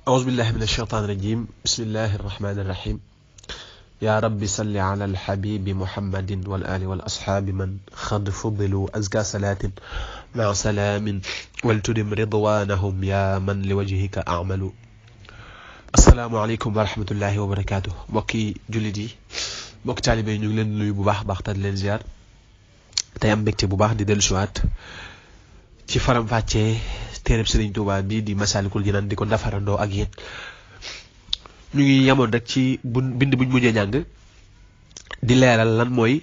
أعوذ بالله من الشيطان الرجيم بسم الله الرحمن الرحيم يا رب صل على الحبيب محمد والآل والأصحاب من خد فضلوا أزكى صلاة مع سلام ولتدم رضوانهم يا من لوجهك أعمل السلام عليكم ورحمة الله وبركاته mbokki jullit yi mbokki taalibe yi ñu ngi leen nuyu bu baax baax te di leen ziar tey am mbégte bu baax di dellusiwaat ci faram fàccee téereb Serigne Touba bi di Masaalikul Jinaan di ko defarandoo ak yéen ñu ngi yamoon rek ci bind buñ mujjee jàng di leeral lan mooy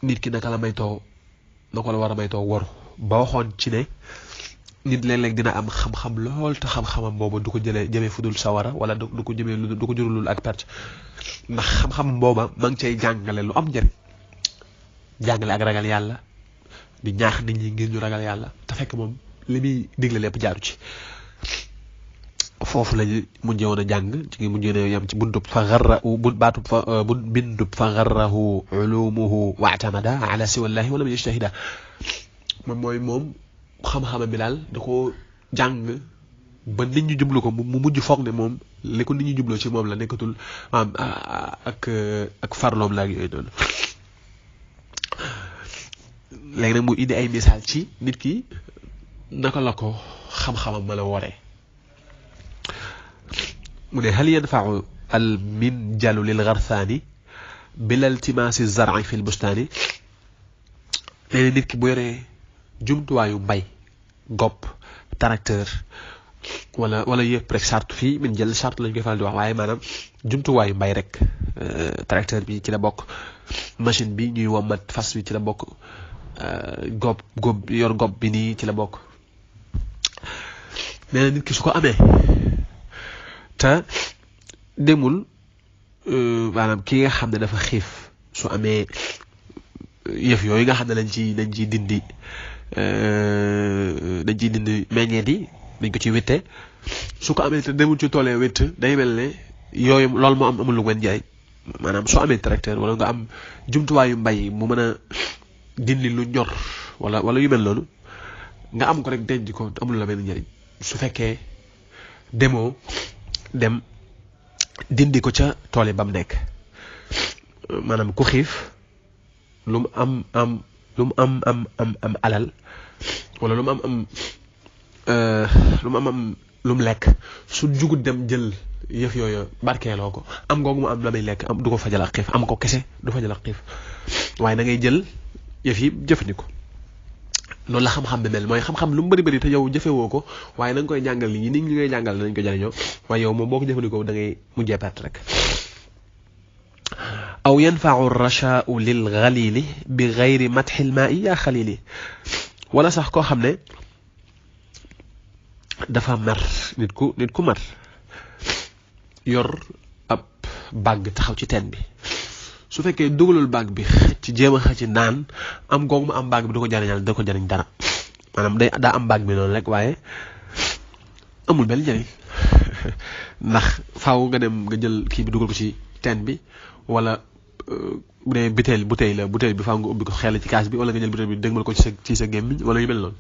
nit ki naka la maytoo naka la war a maytoo waru ba waxoon ci ne nit léeg-léeg dina am xam-xam lool te xam-xamam boobu du ko jëmee fudul sawara wala du ko jëmee du ko jurulul ak perte ndax xam-xam booba ma ngi cay jàngale lu am njëriñ jàngale ak ragal yàlla di ñaax nit ñi ngir ñu ragal yàlla te fekk moom li muy digle lépp jaaru ci foofu lañu mujjee woon a jàng ci ngi mujjee ne yam ci buntub fa garrahu baatub fa bindub fa garrahu ulumuhu wa'tamada ala siwallahi wala yajtahida moom mooy moom xam-xama bi daal da ko jàng ba nit ñu jublu ko mu mujj foog ne moom li ko nit ñu jubloo ci moom la nekkatul ak farloom la ak yooyu noonu léegi nag mu indi ay misaal ci nit ki naka la ko xam-xamam mën a woree mu ne hal yanfa'u al minjalu lil gharthani bil iltimasi zar'i fil bustani nee na nit ki bu yoree jumtuwaayu mbay gopp tracteur wala yëpp rek charte fii min jël charte lañ koy faral di wax waaye maanaam jumtuwaayu mbay rek tracteur bi ci la bokk machine bi ñuy wommat fas bi ci la bokk gopp bi nii ci la bokk nee na nit ki su ko amee te demul maanaam ki nga xam ne dafa xiif su amee yëf yooyu nga xam ne dañ ciy dindi meññeet yi dañ ko ci witte su ko amee te demul ci toolee witt day mel ne yooyu loolu moo amul lu ngeen jaay maanaam soo amee tracteur wala nga am jumtuwaayu mbay mu mën a dindi lu ñor wala yu mel noonu nga am ko rek denc ko amul la benn njëriñ su fekkee dem dindi ko ca tool yi ba mu nekk maanaam ku xiif lu mu am alal wala lu mu am lu mu lekk su jugut dem jël yëf yooyu barkeeloo ko am googu mu am la muy lekk am du ko fajal ak xiif am ko kese du fajal ak xiif waaye da ngay jël yëf yi jëfandikoo loolu la xam-xam bi mel mooy xam-xam lu mu bëri te yow jëfewoo ko waaye da nga koy jàngal nit ñi ngay jàngal nañ ko jariñoo waaye yow moom boo ko jëfandikoo da ngay mujjee perte rek aw yanfa'u ar-rasha'u lil ghalili bi ghayri mathil ma'i ya khalili wala sax koo xam ne dafa mer nit ku mer yor ab bàgg taxaw ci teen bi su fekkee dugalul baag bi ci jéem a xëcc naan am googu mu am baag bi du ko jariñ dara maanaam daa am baag bi noonu rek waaye amul benn njariñ ndax faaw nga dem nga jël kii bi dugal ko ci teen bi wala bu dee butéel bi faaw nga ubbi ko xel ci kaas bi wala nga jël butéel bi dégmal ko ci sa gémmiñ wala yu mel noonu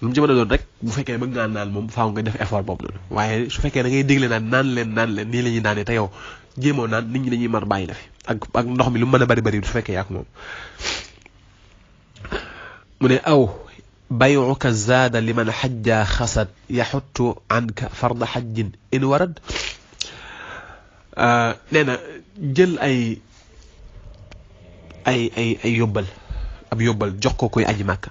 lu mu ci mën a doon rek bu fekkee bëgg ngaa naan moom faaw nga def effort boobu noonu waaye su fekkee da ngay dégle naan leen nii la ñuy naanee te yow jéemoo naan nit ñi dañuy mar bàyyi la fi ak ndox mi lu mën a bari su fekkee yak moom mu ne aw bay'uka zaada liman xajja xasad yaxuttu anka farda xajjin in warad nee na jël ay yóbbal jox ko koy aji màkka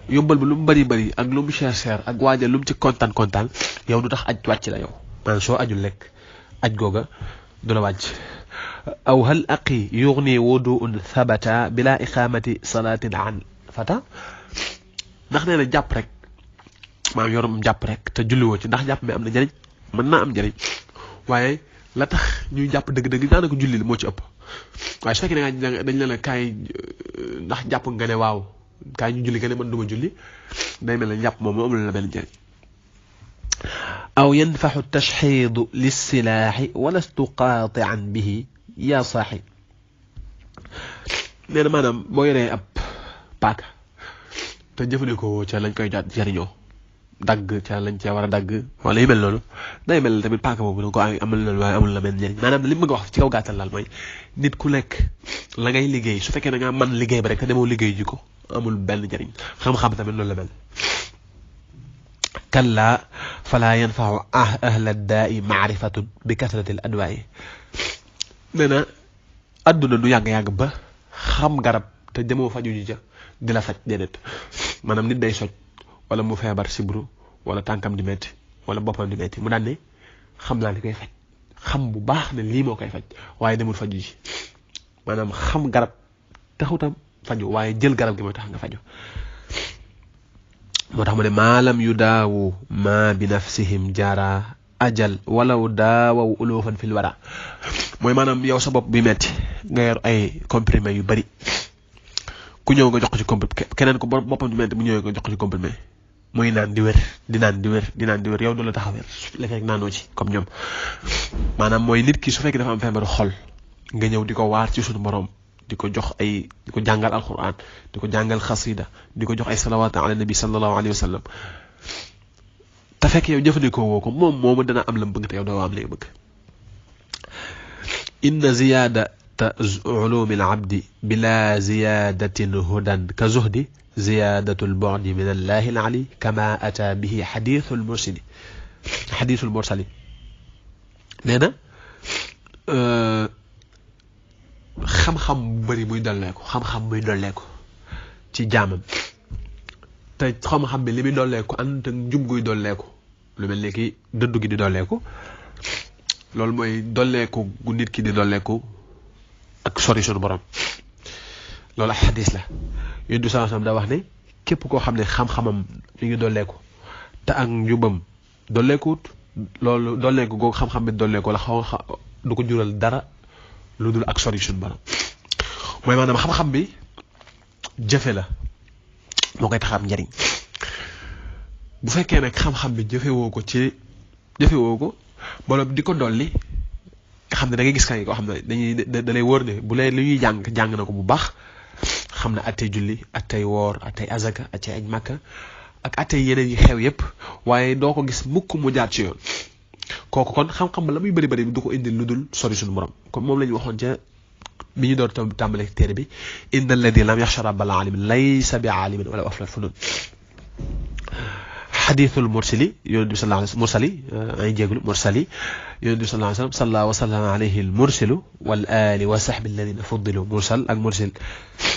yóbbal bi lu mu bari ak lu mu cher ak waajal lu mu ci kontaan yow du tax aj wàcc la yow maanaam soo ajul lekk aj googa du la wàcc aw hal aqi yughni wudu'un thabata bila iqamati salatin an fata ndax nee na jàpp rek maanaam yorum jàpp rek te julliwoo ci ndax jàpp mi am na njëriñ mën naa am njëriñ waaye la tax ñuy jàpp dëgg-dëgg daanaka julli moo ci ëpp waaye su fekkee dañ la kaay ndax jàpp nga ne waaw kaay ñu julli nga ne man duma julli day mel ne jàpp moom amul la benn njëriñ aw yanfaxu tashxiidu lissilaaxi walastu qaati'an bihi yaa saaxi nee na maanaam boo yoree ab paaka te jëfandikoo ca lañ koy jariñoo dagg ca lañ ca war a dagg wala yu mel noonu day mel tamit paaka boobu da ko amal na waaye amul la benn njëriñ maanaam li mu bëgg a wax ci kaw gàttal daal mooy nit ku nekk la ngay liggéey su fekkee da ngaa mën liggéey ba rek te demoo liggéey ji ko amul benn njëriñ xam-xam tamit loolu la mel kalla fala yanfau ahla daa'i maarifatun bi kasrati al adwaa'i nee na adduna du yàgg-yàgg ba xam garab te demoo faju ji ja di la faj déedéet maanaam nit day soj wala mu feebar sibru wala tànkam di metti wala boppam di metti mu daan ne xam naa li koy faj xam bu baax ne lii moo koy faj waaye demul faju ji maanaam xam garab taxutam faju waaye jël garab gi mooy tax nga faju moo tax mu ne maalam yu daawu ma bi nafsihim jara ajal walaw daawaw ulufan fil wara mooy maanaam yow sa bopp bi metti nga yor ay comprimé yu bari ku ñëw nga jox ko ci comprimé keneen ko boppam di metti bu ñëwee nga jox ko ci comprimé muy naan di wér di naan di wér di naan di wér yow du la tax a wér la fekk naanoo ci comme ñoom maanaam mooy nit ki su fekkee dafa am feebaru xol nga ñëw di ko waar ci suñu borom di ko jox ay di ko jàngal alquran di ko jàngal xasida di ko jox ay salawaat ala nabi sallallahu alayhi wa sallam te fekk yow jëfandikoo woo ko moom moomu dana am la mu bëgg te yow doo am li nga bëgg inna ziyadata ulumi al abdi bila ziyadatin hudan ka zuhdi ziyadatu al bu'di min allahi al ali kama ata bihi hadithul mursali nee na xam-xam bu bëri muy dolleeku xam-xam muy dolleeku ci jaamam te xam-xam bi li muy dolleeku ànd ak njub guy dolleeku lu mel ni ki dëddu gi di dolleeku loolu mooy dolleeku gu nit ki di dolleeku ak sori sunu borom loolu ak xadis la yonent bi sallallahu alayhi wasallam da wax ne képp koo xam ne xam-xamam mi ngi dolleeku te ak njubam dolleekuut loolu dolleeku googu xam-xam bi dolleeku la xaw du ko jural dara lu dul ak sori sunu borom mooy maanaam xam-xam bi jëfe la moo koy tax am njariñ bu fekkee nag xam-xam bi jëfewoo ko borom di ko dolli nga xam ne da ngay gis kay koo xam ne da lay wóor ne bu lay li ñuy jàng na ko bu baax xam ne attey julli attey woor attey azaka attey aj makka ak attey yeneen yi xew yépp waaye doo ko gis mukk mu jaar ci yoon kooku kon xam-xam ba la muy bëri du ko indil lu dul sori suñu borom comme moom la ñu waxoon ca bi ñu door tàmbale téere bi inna alladi lam yaxsha rabbal alamin laysa bi alimin wala aflat funun xadithul mursali yonent bi sallallahu alayhi mursali ay jéeglu mursali yonent bi sallallahu alayhi wasallam salla wa sallama alayhi al mursilu wal ali wa sahbi alladina fuddilu mursal ak mursil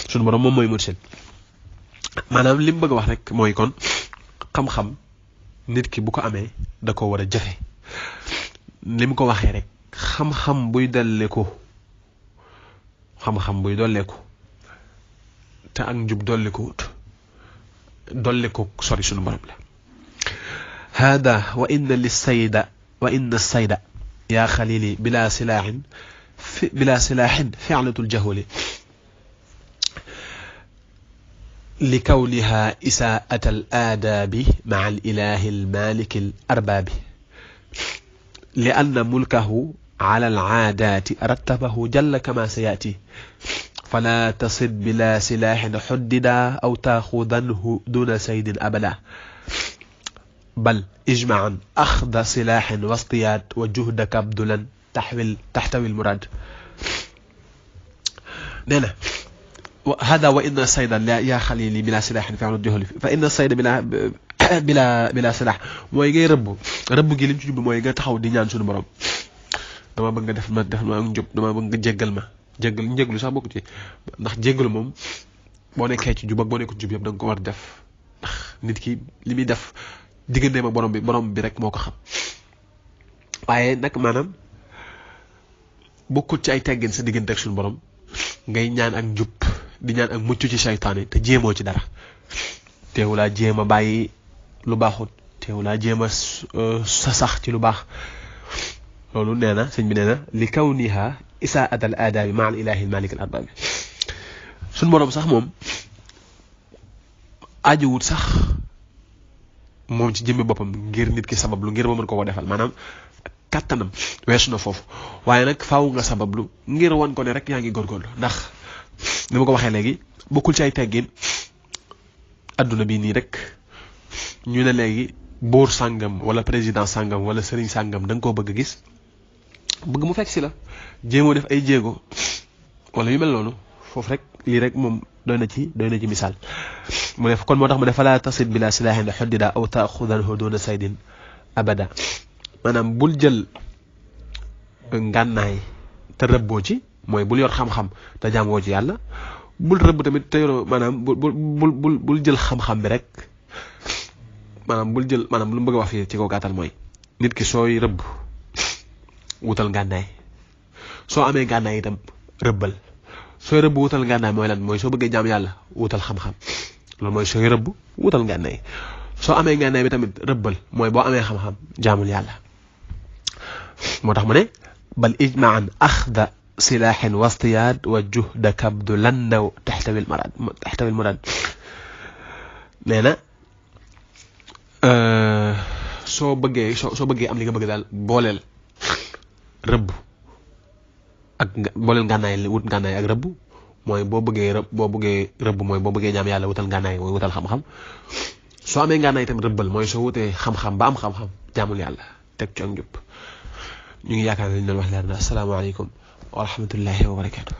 suñu borom moom mooy mursil maanaam li mu bëgg a wax rek mooy kon xam-xam nit ki bu ko amee da ko war a jëfe li mu ko waxee rek xam-xam buy dolleeku te ak njub dolleeku sori sunu borom la hada wa inna lis-sayda ya xalili bila silaahin fi'latul jahuli li kawniha isaa'at al-aadabi ma'a al-ilahi al-maliki al-arbaabi لأن ملكه على العادات رتبه جل كما سيأتي فلا تصد بلا سلاح حددا أو تأخذنه دون سيد أبدا بل اجمعا أخذ سلاح واصطياد وجهدك أبذلا تحتوي المراد نعم هذا وإن الصيد يا خليلي بلا سلاح فعل الجهل فإن الصيد bila silah mooy ngay rëbb gi lim ci jublu mooy nga taxaw di ñaan suñu borom dama bëgg nga def ma ak njub dama bëgg nga jéggal ma njéglu sax bokku ci ndax jéggalu moom boo nekkee ci jub ak boo nekkul ci jub yëpp da nga ko war def ndax nit ki li muy def digganteem ak borom bi rek moo ko xam waaye nag maanaam bokkul ci ay teggin sa diggante ak suñu borom ngay ñaan ak njub di ñaan ak mucc ci saytaane te jéemoo ci dara teewulaa jéem a bàyyi lu baaxut teewulaa jéem a sa sax ci lu baax loolu nee na sëñ bi nee na li kawniha isaa'at al aadaabi ma al ilahi al malik al arbaabi suñ boroom sax moom ajuwut sax moom ci jëmmi boppam ngir nit ki sabablu ngir ma mën ko defal maanaam kàttanam weesu na foofu waaye nag faaw nga sabablu ngir wan ko ne rek yaa ngi góorgóorlu ndax ni ma ko waxee léegi bokkul ci ay teggin adduna bi nii rek ñu ne léegi buur sàngam wala président sàngam wala sëriñ sàngam da nga koo bëgg a gis bëgg mu fekk si la jéemoo def ay jéego wala yu mel noonu foofu rek lii rek moom doy na ci misaal mu ne kon moo tax mu ne falaa tasid bila silaahin xuddida aw taaxudanhu duna saydin abada maanaam bul jël ngànnaay te rëbboo ci mooy bul yor xam-xam te jaamoo ci yàlla bul rëbb tamit te yoroo maanaam bul jël xam-xam bi rek maanaam bul jël maanaam lu mu bëgg a wax fii ci kaw gàttal mooy nit ki sooy rëbb wutal ngànnaay soo amee ngànnaay itam rëbbal sooy rëbb wutal ngànnaay mooy lan mooy soo bëggee jaam yàlla wutal xam-xam loolu mooy sooy rëbb wutal ngànnaay soo amee ngànnaay bi tamit rëbbal mooy boo amee xam-xam jaamul yàlla moo tax mu ne bal ijmaan axda silaahin wastiyaad wa juhda kabdu lannaw taxtawil murad nee na soo bëggee am li nga bëgg daal booleel rëbb ak booleel ngànnaay wut ngànnaay ak rëbb mooy boo bëggee rëbb mooy boo bëggee jaam yàlla wutal ngànnaay mooy wutal xam-xam soo amee ngànnaay tamit rëbbal mooy soo wutee xam-xam ba am xam-xam jaamul yàlla teg ci ak njub ñu ngi yaakaar ne li ñu doon wax leer na asalaamaaleykum wa rahmatullahi wa barakaatu.